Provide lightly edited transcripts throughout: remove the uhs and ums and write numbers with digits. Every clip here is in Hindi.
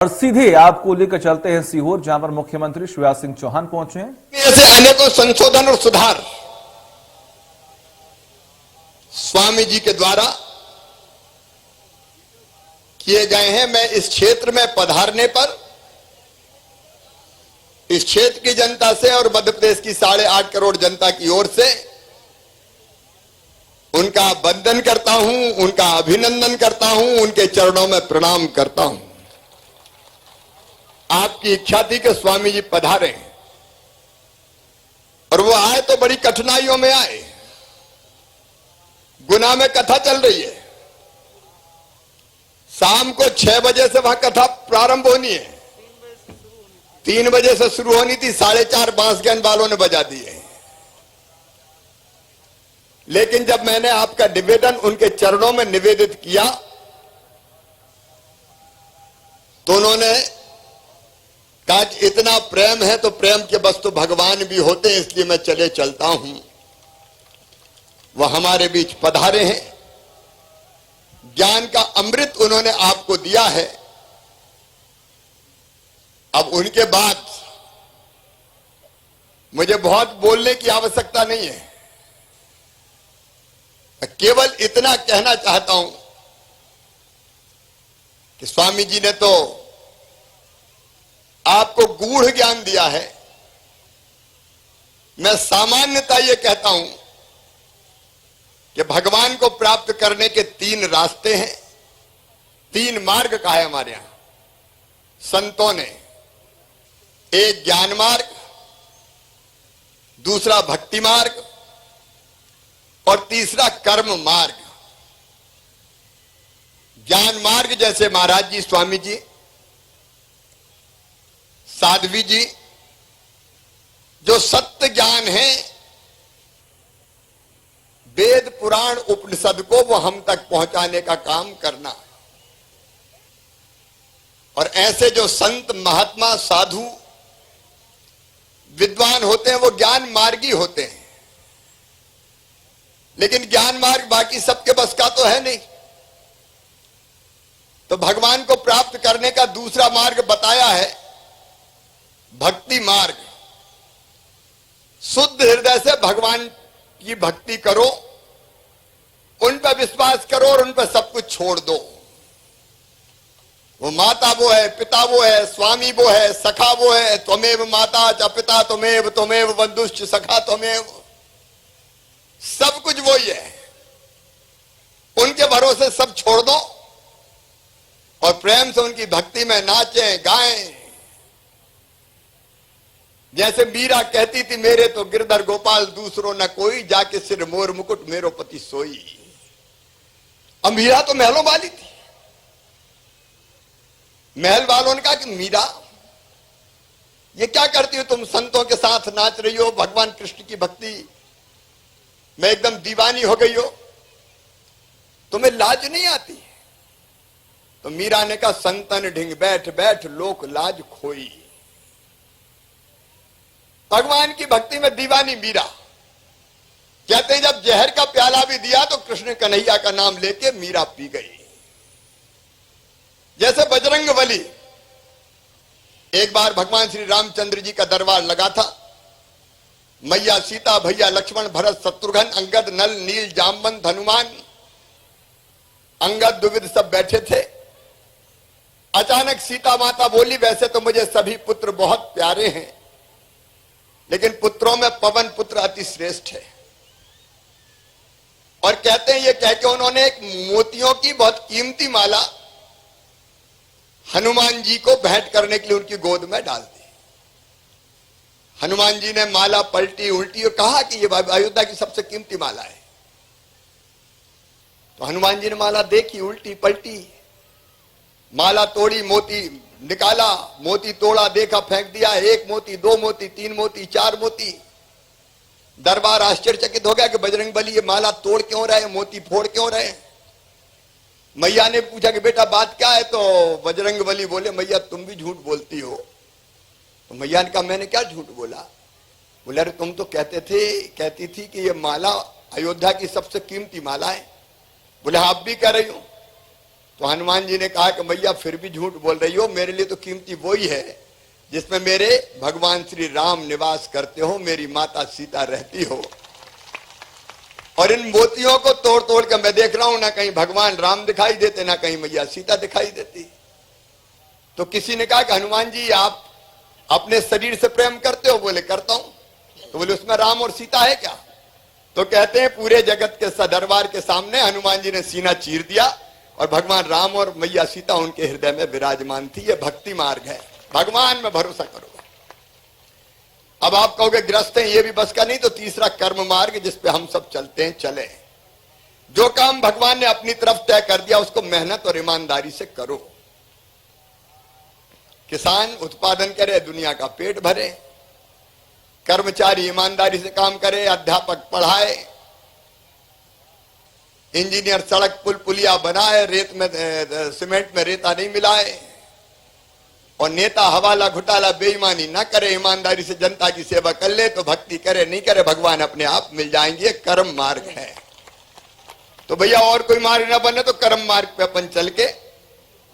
और सीधे आपको लेकर चलते हैं सीहोर, जहां पर मुख्यमंत्री शिवराज सिंह चौहान पहुंचे हैं। ऐसे अनेकों संशोधन और सुधार स्वामी जी के द्वारा किए गए हैं। मैं इस क्षेत्र में पधारने पर इस क्षेत्र की जनता से और मध्य प्रदेश की 8.5 करोड़ जनता की ओर से उनका वंदन करता हूं, उनका अभिनंदन करता हूं, उनके चरणों में प्रणाम करता हूं। आपकी इच्छा थी कि स्वामी जी पधारे और वो आए तो बड़ी कठिनाइयों में आए। गुना में कथा चल रही है, शाम को 6 बजे से वहां कथा प्रारंभ होनी है, 3 बजे से शुरू होनी थी, 4:30 बांस ज्ञान वालों ने बजा दिए। लेकिन जब मैंने आपका निवेदन उनके चरणों में निवेदित किया तो उन्होंने कहा कि इतना प्रेम है तो प्रेम के बस तो भगवान भी होते हैं, इसलिए मैं चले चलता हूं। वह हमारे बीच पधारे हैं, ज्ञान का अमृत उन्होंने आपको दिया है। अब उनके बाद मुझे बहुत बोलने की आवश्यकता नहीं है, केवल इतना कहना चाहता हूं कि स्वामी जी ने तो आपको गूढ़ ज्ञान दिया है। मैं सामान्यतः यह कहता हूं कि भगवान को प्राप्त करने के 3 रास्ते हैं, 3 मार्ग कहा है हमारे यहां संतों ने। एक ज्ञान मार्ग, दूसरा भक्ति मार्ग और तीसरा कर्म मार्ग। ज्ञान मार्ग जैसे महाराज जी, स्वामी जी, साध्वी जी, जो सत्य ज्ञान है, वेद पुराण उपनिषद को वो हम तक पहुंचाने का काम करना। और ऐसे जो संत महात्मा साधु विद्वान होते हैं वो ज्ञान मार्गी होते हैं। लेकिन ज्ञान मार्ग बाकी सबके बस का तो है नहीं। तो भगवान को प्राप्त करने का दूसरा मार्ग बताया है, भक्ति मार्ग। शुद्ध हृदय से भगवान की भक्ति करो, उन पर विश्वास करो और उन पर सब कुछ छोड़ दो। वो माता वो है, पिता वो है, स्वामी वो है, सखा वो है। त्वमेव माता च पिता त्वमेव बंधुश्च सखा त्वमेव। सब कुछ वही है, उनके भरोसे सब छोड़ दो और प्रेम से उनकी भक्ति में नाचें गाएं। जैसे मीरा कहती थी, मेरे तो गिरधर गोपाल दूसरों न कोई, जाके सिर मोर मुकुट मेरो पति सोई। अब मीरा तो महलों वाली थी। महल वालों ने कहा कि मीरा ये क्या करती हो तुम, संतों के साथ नाच रही हो, भगवान कृष्ण की भक्ति में एकदम दीवानी हो गई हो, तुम्हें लाज नहीं आती? तो मीरा ने कहा, संतन ढिंग बैठ बैठ लोक लाज खोई। भगवान की भक्ति में दीवानी मीरा। कहते हैं जब जहर का प्याला भी दिया तो कृष्ण कन्हैया का नाम लेके मीरा पी गई। जैसे बजरंगबली, एक बार भगवान श्री रामचंद्र जी का दरबार लगा था। मैया सीता, भैया लक्ष्मण, भरत, शत्रुघ्न, अंगद, नल, नील, जामवंत, हनुमान, अंगद, द्विविद सब बैठे थे। अचानक सीता माता बोली, वैसे तो मुझे सभी पुत्र बहुत प्यारे हैं, लेकिन पुत्रों में पवन पुत्र अति श्रेष्ठ है। और कहते हैं, ये कह के उन्होंने एक मोतियों की बहुत कीमती माला हनुमान जी को भेंट करने के लिए उनकी गोद में डाल दी। हनुमान जी ने माला पलटी उल्टी और कहा कि ये अयोध्या की सबसे कीमती माला है। तो हनुमान जी ने माला देखी, उल्टी पलटी, माला तोड़ी, मोती निकाला, मोती तोड़ा, देखा, फेंक दिया। 1 मोती, 2 मोती, 3 मोती, 4 मोती। दरबार आश्चर्यचकित हो गया कि बजरंगबली ये माला तोड़ क्यों रहे, मोती फोड़ क्यों रहे। मैया ने पूछा कि बेटा बात क्या है? तो बजरंगबली बोले, मैया तुम भी झूठ बोलती हो। तो मैया ने कहा, मैंने क्या झूठ बोला? बोले, अरे तुम तो कहती थी कि ये माला अयोध्या की सबसे कीमती माला है। बोले, हाँ अब भी कह रही हूं। तो हनुमान जी ने कहा कि मैया फिर भी झूठ बोल रही हो, मेरे लिए तो कीमती वही है जिसमें मेरे भगवान श्री राम निवास करते हो, मेरी माता सीता रहती हो। और इन मोतियों को तोड़ तोड़ कर मैं देख रहा हूं, ना कहीं भगवान राम दिखाई देते, ना कहीं मैया सीता दिखाई देती। तो किसी ने कहा कि हनुमान जी आप अपने शरीर से प्रेम करते हो? बोले करता हूं। तो बोले उसमें राम और सीता है क्या? तो कहते हैं पूरे जगत के सदरबार के सामने हनुमान जी ने सीना चीर दिया और भगवान राम और मैया सीता उनके हृदय में विराजमान थी। यह भक्ति मार्ग है, भगवान में भरोसा करो। अब आप कहोगे ग्रस्त हैं, ये भी बस का नहीं, तो तीसरा कर्म मार्ग जिस पे हम सब चलते हैं, चले। जो काम भगवान ने अपनी तरफ तय कर दिया उसको मेहनत और ईमानदारी से करो। किसान उत्पादन करे, दुनिया का पेट भरे, कर्मचारी ईमानदारी से काम करे, अध्यापक पढ़ाए, इंजीनियर सड़क पुल पुलिया बनाए, रेत में सीमेंट में रेता नहीं मिलाए, और नेता हवाला घोटाला बेईमानी ना करे, ईमानदारी से जनता की सेवा कर ले, तो भक्ति करे नहीं करे भगवान अपने आप मिल जाएंगे। कर्म मार्ग है। तो भैया और कोई मार्ग ना बने तो कर्म मार्ग पे अपन चल के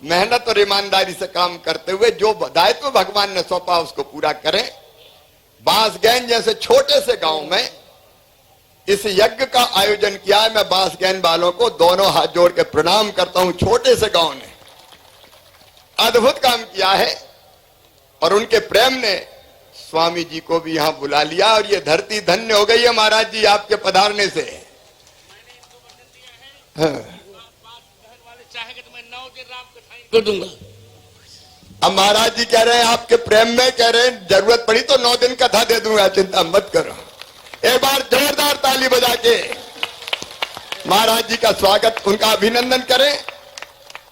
मेहनत और ईमानदारी से काम करते हुए जो दायित्व भगवान ने सौंपा उसको पूरा करें। बांसगैन जैसे छोटे से गांव में इस यज्ञ का आयोजन किया है। मैं बांसगैन वालों को दोनों हाथ जोड़ के प्रणाम करता हूं। छोटे से गांव ने अद्भुत काम किया है और उनके प्रेम ने स्वामी जी को भी यहां बुला लिया और ये धरती धन्य हो गई है महाराज जी आपके पधारने से। हाँ। कर दूंगा। अब महाराज जी कह रहे हैं आपके प्रेम में, कह रहे हैं जरूरत पड़ी तो 9 दिन कथा दे दूंगा, चिंता मत करो। एक बार जोरदार ताली बजा के महाराज जी का स्वागत, उनका अभिनंदन करें।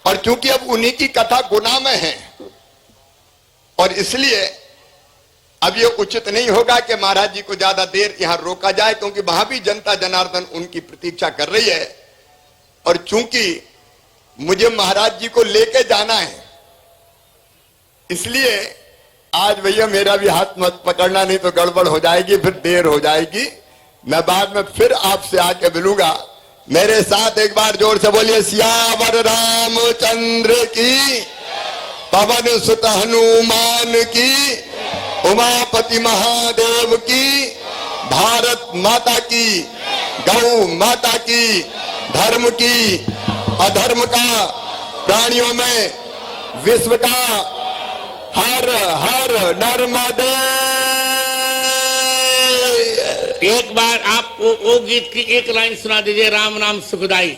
और चूंकि अब उन्हीं की कथा गुना में है और इसलिए अब ये उचित नहीं होगा कि महाराज जी को ज्यादा देर यहां रोका जाए, क्योंकि वहां भी जनता जनार्दन उनकी प्रतीक्षा कर रही है। और चूंकि मुझे महाराज जी को लेके जाना है, इसलिए आज भैया मेरा भी हाथ मत पकड़ना, नहीं तो गड़बड़ हो जाएगी, फिर देर हो जाएगी। मैं बाद में फिर आपसे आके मिलूंगा। मेरे साथ एक बार जोर से बोलिए सियावर रामचंद्र की, पवन सुत हनुमान की, उमापति महादेव की, भारत माता की, गौ माता की, धर्म की, अधर्म का, प्राणियों में, विश्व का, हर हर नर्मदे। एक बार आप वो गीत की एक लाइन सुना दीजिए, राम नाम सुखदाई।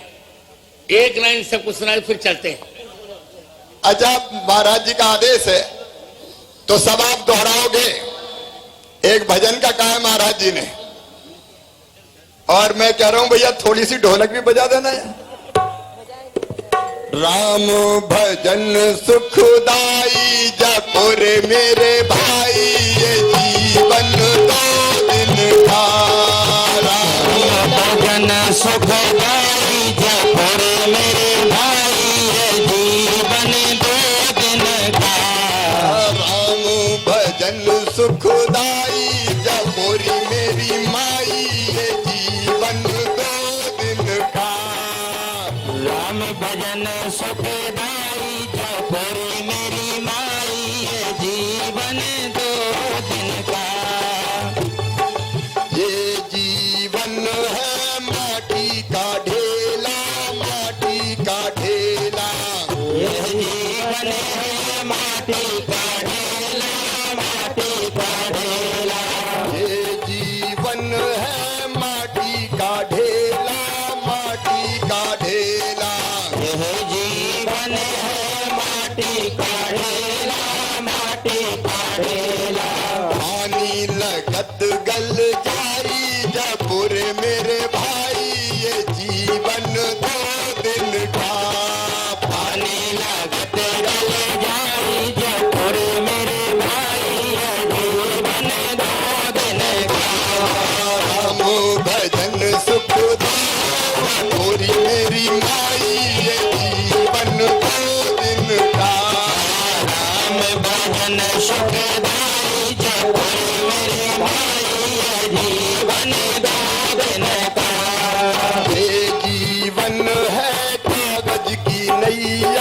एक लाइन सबको सुनाई, फिर चलते हैं। अच्छा महाराज जी का आदेश है तो सब आप दोहराओगे। एक भजन का कहा है महाराज जी ने, और मैं कह रहा हूं भैया थोड़ी सी ढोलक भी बजा देना है। राम भजन सुखदाई जपुर मेरे भाई, ये जीवन 2 दिन का। राम भजन सुखदाई जपुर मेरे भाई, ये जीवन 2 दिन का। राम भजन सुखदाई जपुर मेरी माई, ये जीवन 2 दिन का। राम भजन सुखदाई जपुर मेरी माई, ये जीवन 2 दिन का। ये जीवन है माटी का ढेला, माटी का ढेला। ये जीवन है माटी का ढेला, माटी का ढेला। ये जीवन है माटी का ढेला, माटी का ढेला। यह जीवन है माटी का ढेला, माटी का ढेला। पानी लगत गल जाई जपुर मेरे भाई, ये जीवन 2 दिन का। पानी लगत गल जाई जपुर मेरे भाई, ये जीवन 2 दिन का। राम भजन सुखदाई पूरी मेरी माई, ये जीवन 2 दिन का। राम भजन सुखदाई जपुर मेरी माई, ये जीवन 2 दिन का। ये जीवन है कागज की नैया,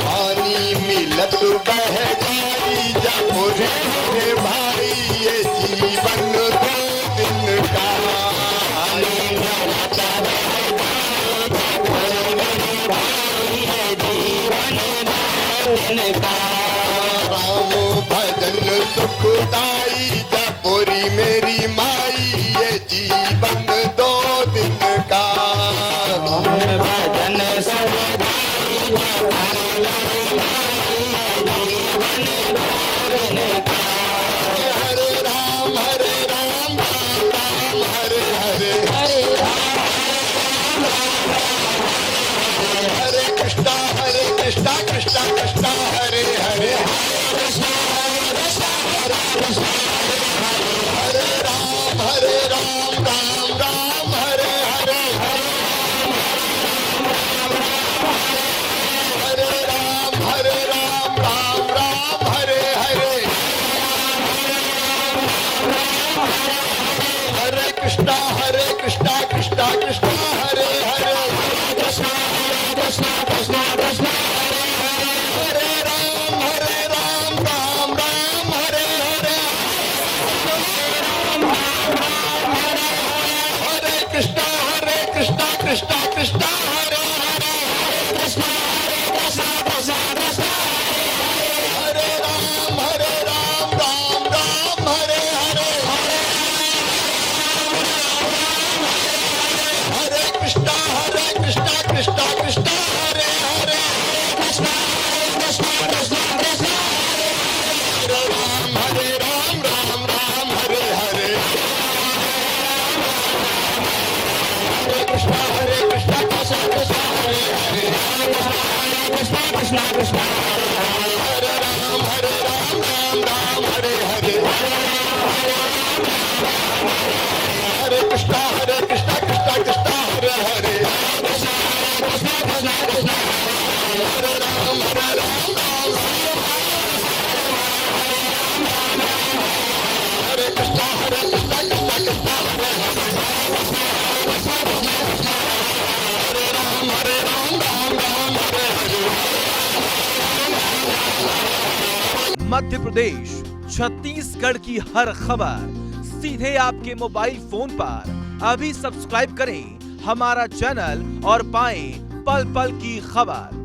पानी मिलत बह जाई जब रे भाई ये जीवन दो दिन का राम भजन सुखदाई जपोरी मेरी माई ये जीवन दो दिन का भजन हरे राम राम राम हरे हरे हरे कृष्णा कृष्णा कृष्णा हरे हरे हरे राम राम राम हरे हरे हरे राम राम राम हरे हरे हरे कृष्णा कृष्णा कृष्णा हरे हरे हरे राम राम राम हरे हरे हरे कृष्णा कृष्णा कृष्णा हरे हरे हरे राम राम हरे हरे हरे कृष्णा कृष्णा हरे हरे हरे राम राम हरे हरे हरे कृष्णा कृष्णा हरे हरे हरे राम राम हरे हरे हरे कृष्णा कृष्णा हरे हरे हरे राम हरे कृष्णा कृष्णा हरे राम राम हरे हरे मध्य प्रदेश, छत्तीसगढ़ की हर खबर सीधे आपके मोबाइल फोन पर। अभी सब्सक्राइब करें हमारा चैनल और पाएं पल पल की खबर।